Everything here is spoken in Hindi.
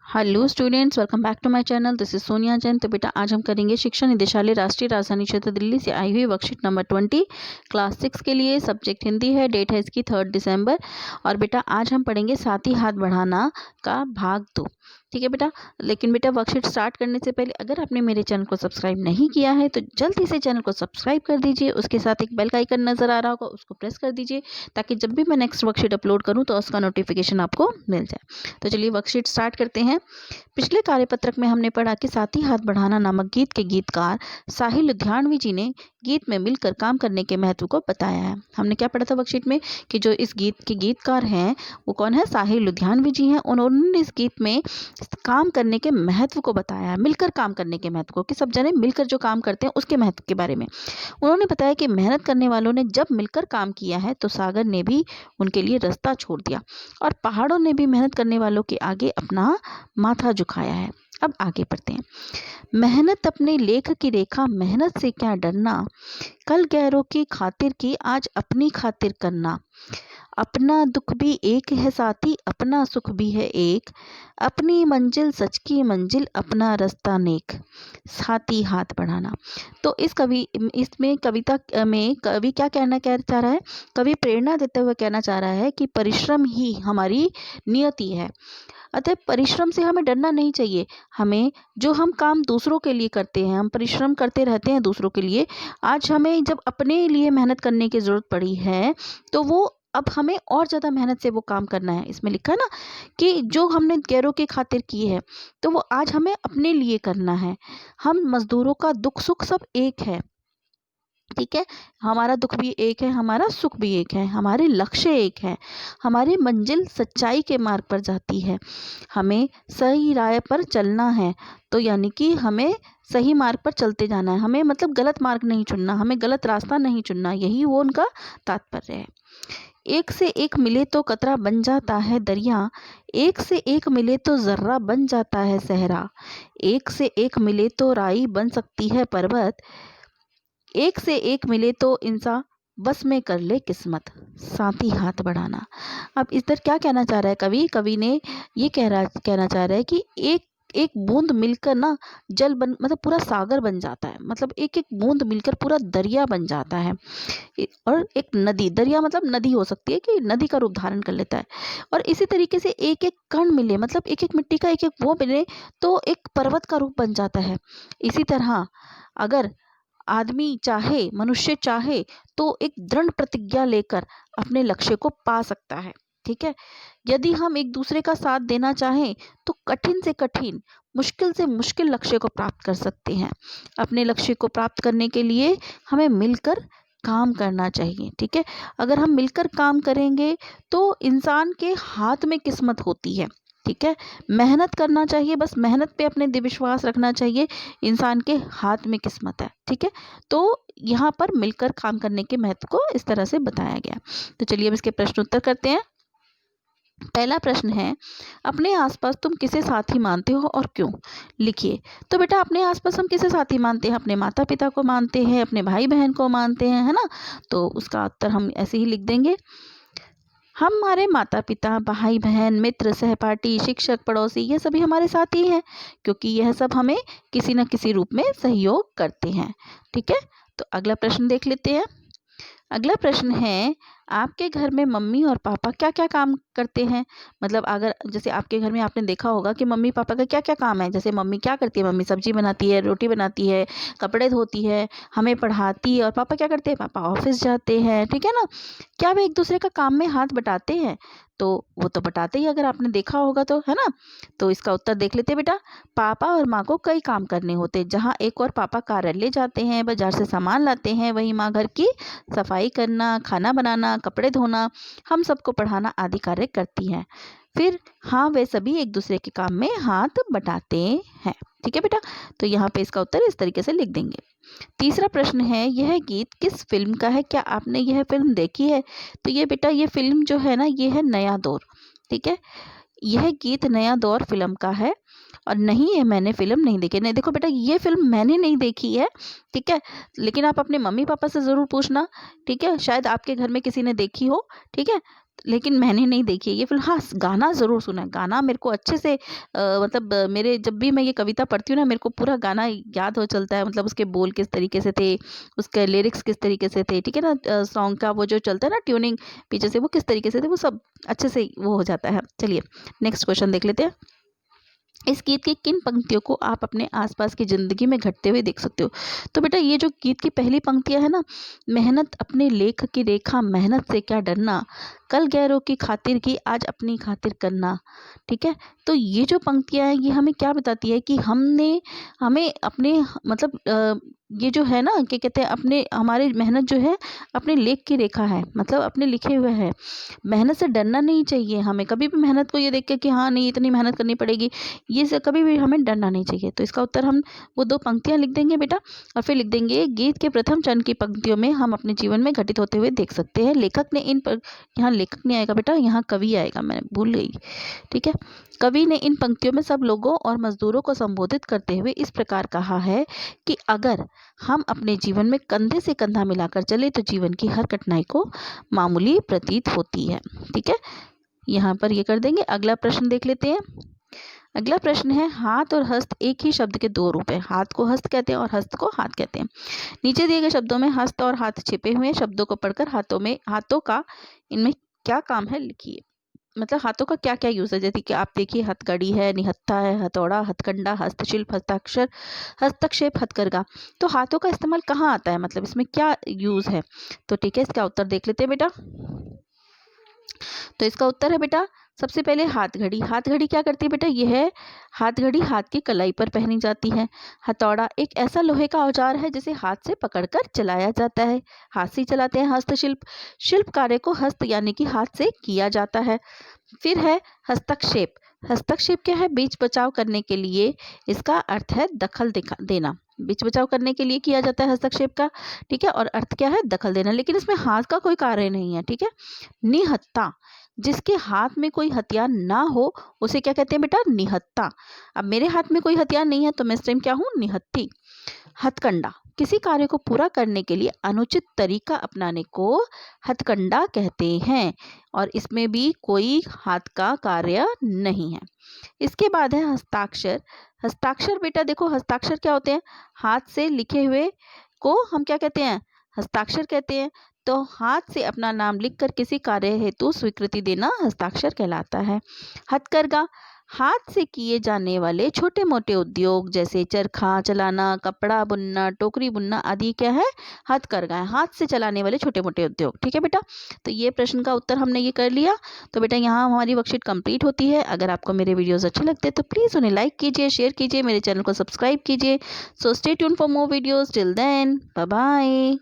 Hello students, welcome back to my channel. This is Sonia Jain. तो बेटा आज हम करेंगे शिक्षा निदेशालय राष्ट्रीय राजधानी क्षेत्र दिल्ली से आई हुई वर्कशीट नंबर 20 क्लास 6 के लिए। सब्जेक्ट हिंदी है। डेट है इसकी 3 दिसंबर। और बेटा आज हम पढ़ेंगे साथ ही हाथ बढ़ाना का भाग 2। ठीक है बेटा। लेकिन बेटा वर्कशीट स्टार्ट करने से पहले अगर आपने मेरे चैनल को सब्सक्राइब नहीं किया है तो जल्दी से चैनल को सब्सक्राइब कर दीजिए। उसके साथ एक बेल का आइकन नजर आ रहा होगा, उसको प्रेस कर दीजिए ताकि जब भी मैं नेक्स्ट वर्कशीट अपलोड करूँ तो उसका नोटिफिकेशन आपको मिल जाए। तो चलिए वर्कशीट स्टार्ट करते हैं। पिछले कार्यपत्रक में हमने पढ़ा कि साथ ही हाथ बढ़ाना नामक गीत के गीतकार साहिल लुधियानवी जी ने गीत में मिलकर काम करने के महत्व को बताया है। हमने क्या पढ़ा था वर्कशीट में कि जो इस गीत के गीतकार हैं वो कौन है? साहिल लुधियानवी जी हैं। उन्होंने इस गीत में काम करने के महत्व को बताया है, मिलकर काम करने के महत्व को, कि सब जने मिलकर जो काम करते हैं उसके महत्व के बारे में उन्होंने बताया कि मेहनत करने वालों ने जब मिलकर काम किया है तो सागर ने भी उनके लिए रास्ता छोड़ दिया और पहाड़ों ने भी मेहनत करने वालों के आगे अपना माथा झुकाया है। अब आगे बढ़ते हैं। मेहनत अपने लेख की रेखा, मेहनत से क्या डरना, कल गैरों की खातिर की आज अपनी खातिर करना, अपना दुख भी एक है साथी अपना सुख भी है एक, अपनी मंजिल सच की मंजिल अपना रास्ता नेक, साथी हाथ बढ़ाना। तो इसमें कविता में कवि क्या कहना कह चाह रहा है? कवि प्रेरणा देते हुए कहना चाह रहा है कि परिश्रम ही हमारी नियति है। अतः परिश्रम से हमें डरना नहीं चाहिए। हमें जो हम काम दूसरों के लिए करते हैं, हम परिश्रम करते रहते हैं दूसरों के लिए। आज हमें जब अपने लिए मेहनत करने की ज़रूरत पड़ी है तो वो अब हमें और ज़्यादा मेहनत से वो काम करना है। इसमें लिखा है ना कि जो हमने गैरों की खातिर की है तो वो आज हमें अपने लिए करना है। हम मजदूरों का दुख सुख सब एक है। ठीक है, हमारा दुख भी एक है, हमारा सुख भी एक है, हमारे लक्ष्य एक है, हमारी मंजिल सच्चाई के मार्ग पर जाती है। हमें सही राह पर चलना है। तो यानी कि हमें सही मार्ग पर चलते जाना है। हमें मतलब गलत मार्ग नहीं चुनना, हमें गलत रास्ता नहीं चुनना, यही वो उनका तात्पर्य है। एक से एक मिले तो कतरा बन जाता है दरिया, एक से एक मिले तो जर्रा बन जाता है सहरा, एक से एक मिले तो राई बन सकती है पर्वत, एक से एक मिले तो इंसान बस में कर ले किस्मत, साथ ही हाथ बढ़ाना। अब इधर क्या कहना चाह रहा है कवि? कवि ने ये कहना चाह रहा है कि एक एक बूंद मिलकर ना जल बन मतलब पूरा सागर बन जाता है। मतलब एक एक बूंद मिलकर पूरा दरिया बन जाता है। और एक नदी, दरिया मतलब नदी हो सकती है कि नदी का रूप धारण कर लेता है। और इसी तरीके से एक एक कण मिले, मतलब एक एक मिट्टी का एक एक वो मिले तो एक पर्वत का रूप बन जाता है। इसी तरह अगर आदमी चाहे, मनुष्य चाहे तो एक दृढ़ प्रतिज्ञा लेकर अपने लक्ष्य को पा सकता है। ठीक है, यदि हम एक दूसरे का साथ देना चाहें तो कठिन से कठिन, मुश्किल से मुश्किल लक्ष्य को प्राप्त कर सकते हैं। अपने लक्ष्य को प्राप्त करने के लिए हमें मिलकर काम करना चाहिए। ठीक है, अगर हम मिलकर काम करेंगे तो इंसान के हाथ में किस्मत होती है। ठीक है, मेहनत करना चाहिए, बस मेहनत पे अपने दृढ़ विश्वास रखना चाहिए। इंसान के हाथ में किस्मत है। ठीक है, तो यहाँ पर मिलकर काम करने के महत्व को इस तरह से बताया गया। तो चलिए अब इसके प्रश्न उत्तर करते हैं। पहला प्रश्न है, अपने आसपास तुम किसे साथी मानते हो और क्यों? लिखिए। तो बेटा अपने आसपास हम किसे साथी मानते हैं? अपने माता पिता को मानते हैं, अपने भाई बहन को मानते हैं, है ना? तो उसका उत्तर हम ऐसे ही लिख देंगे। हमारे माता पिता, भाई बहन, मित्र, सहपाठी, शिक्षक, पड़ोसी ये सभी हमारे साथी हैं क्योंकि यह सब हमें किसी न किसी रूप में सहयोग करते हैं। ठीक है, तो अगला प्रश्न देख लेते हैं। अगला प्रश्न है, आपके घर में मम्मी और पापा क्या क्या काम करते हैं? मतलब अगर जैसे आपके घर में आपने देखा होगा कि मम्मी पापा का क्या क्या काम है। जैसे मम्मी क्या करती है? मम्मी सब्जी बनाती है, रोटी बनाती है, कपड़े धोती है, हमें पढ़ाती है। और पापा क्या करते हैं? पापा ऑफिस जाते हैं। ठीक है ना? क्या वे एक दूसरे का काम में हाथ बटाते हैं? तो वो तो बटाते ही, अगर आपने देखा होगा तो, है ना? तो इसका उत्तर देख लेते हैं बेटा। पापा और माँ को कई काम करने होते हैं। जहाँ एक और पापा कार्यालय जाते हैं, बाजार से सामान लाते हैं, वहीं माँ घर की सफाई करना, खाना बनाना, कपड़े धोना, हम सबको पढ़ाना आदि कार्य करती हैं। फिर हाँ, वे सभी एक दूसरे के काम में हाथ बटाते हैं। ठीक है बेटा, तो यहाँ पे इसका उत्तर इस तरीके से लिख देंगे। तीसरा प्रश्न है, यह गीत किस फिल्म का है? क्या आपने यह फिल्म देखी है? तो ये बेटा ये फिल्म जो है ना, ये है नया दौर। ठीक है, यह गीत नया दौर फिल्म का है। और नहीं, है मैंने फिल्म नहीं देखी। नहीं देखो बेटा, ये फिल्म मैंने नहीं देखी है। ठीक है, लेकिन आप अपने मम्मी पापा से ज़रूर पूछना। ठीक है, शायद आपके घर में किसी ने देखी हो। ठीक है, लेकिन मैंने नहीं देखी है ये फ़िल्म। हाँ, गाना ज़रूर सुना है। गाना मेरे को अच्छे से मतलब मेरे जब भी मैं ये कविता पढ़ती हूँ ना, मेरे को पूरा गाना याद हो चलता है। मतलब उसके बोल किस तरीके से थे, उसके लिरिक्स किस तरीके से थे, ठीक है ना? सॉन्ग का वो जो चलता है ना ट्यूनिंग पीछे से, वो किस तरीके से थे, वो सब अच्छे से वो हो जाता है। चलिए नेक्स्ट क्वेश्चन देख लेते हैं। इस गीत की किन पंक्तियों को आप अपने आसपास की ज़िंदगी में घटते हुए देख सकते हो? तो बेटा ये जो गीत की पहली पंक्तियाँ है ना, मेहनत अपने लेख की रेखा, मेहनत से क्या डरना, कल गैरों की खातिर की आज अपनी खातिर करना, ठीक है? तो ये जो पंक्तियाँ हैं ये हमें क्या बताती है कि हमें अपने मतलब ये जो है ना क्या कहते हैं, अपने हमारी मेहनत जो है अपने लेख की रेखा है, मतलब अपने लिखे हुए है। मेहनत से डरना नहीं चाहिए हमें, कभी भी मेहनत को ये देख के कि हाँ नहीं इतनी मेहनत करनी पड़ेगी, ये से कभी भी हमें डरना नहीं चाहिए। तो इसका उत्तर हम वो 2 पंक्तियाँ लिख देंगे बेटा, और फिर लिख देंगे गीत के प्रथम चरण की पंक्तियों में हम अपने जीवन में घटित होते हुए देख सकते हैं। लेखक ने इन पर, यहाँ लेखक नहीं आएगा बेटा, यहाँ कवि आएगा, मैं भूल गई, ठीक है। कवि ने इन पंक्तियों में सब लोगों और मजदूरों को संबोधित करते हुए इस प्रकार कहा है कि अगर हम अपने जीवन में कंधे से कंधा मिलाकर चले तो जीवन की हर कठिनाई को मामूली प्रतीत होती है, ठीक है। यहाँ पर ये कर देंगे। अगला प्रश्न देख लेते हैं। अगला प्रश्न है, हाथ और हस्त एक ही शब्द के 2 रूप हैं। हाथ को हस्त कहते हैं और हस्त को हाथ कहते हैं। नीचे दिए गए शब्दों में हस्त और हाथ छिपे हुए हैं। शब्दों को पढ़कर हाथों का इनमें क्या काम है लिखिए। मतलब हाथों का क्या क्या यूज है, जैसे कि आप देखिए हथकड़ी है, निहत्था है, हथौड़ा, हथकंडा, हस्तशिल्प, हस्ताक्षर, हस्तक्षेप, हथकरघा। तो हाथों का इस्तेमाल कहाँ आता है, मतलब इसमें क्या यूज है? तो ठीक है, इसका उत्तर देख लेते हैं बेटा। तो इसका उत्तर है बेटा, सबसे पहले हाथ घड़ी। हाथ घड़ी क्या करती है बेटा, यह है हाथ घड़ी हाथ की कलाई पर पहनी जाती है। हथौड़ा एक ऐसा लोहे का औजार है जिसे हाथ से पकड़कर चलाया जाता है, हाथ से चलाते हैं। हस्तशिल्प, शिल्प कार्य को हस्त यानी कि हाथ से किया जाता है। फिर है हस्तक्षेप। हस्तक्षेप क्या है, बीच बचाव करने के लिए, इसका अर्थ है दखल देना। बीच बचाव करने के लिए किया जाता है हस्तक्षेप का, ठीक है, और अर्थ क्या है, दखल देना, लेकिन इसमें हाथ का कोई कार्य नहीं है, ठीक है। निहत्था, जिसके हाथ में कोई हथियार ना हो उसे क्या कहते हैं बेटा, निहत्था। अब मेरे हाथ में कोई हथियार नहीं है तो मैं इस टाइम क्या हूँ, निहत्थी। हथकंडा, किसी कार्य को पूरा करने के लिए अनुचित तरीका अपनाने को हथकंडा कहते हैं, और इसमें भी कोई हाथ का कार्य नहीं है। इसके बाद है हस्ताक्षर। हस्ताक्षर बेटा देखो, हस्ताक्षर क्या होते हैं, हाथ से लिखे हुए को हम क्या कहते हैं, हस्ताक्षर कहते हैं। तो हाथ से अपना नाम लिखकर किसी कार्य हेतु स्वीकृति देना हस्ताक्षर कहलाता है। हथकरघा, हाथ से किए जाने वाले छोटे मोटे उद्योग जैसे चरखा चलाना, कपड़ा बुनना, टोकरी बुनना आदि क्या है, हथकरघा है, हाथ से चलाने वाले छोटे मोटे उद्योग, ठीक है बेटा। तो ये प्रश्न का उत्तर हमने ये कर लिया। तो बेटा यहाँ हमारी वर्कशीट कंप्लीट होती है। अगर आपको मेरे वीडियोस अच्छे लगते हैं तो प्लीज़ उन्हें लाइक कीजिए, शेयर कीजिए, मेरे चैनल को सब्सक्राइब कीजिए। So stay tune for more videos, till then bye bye.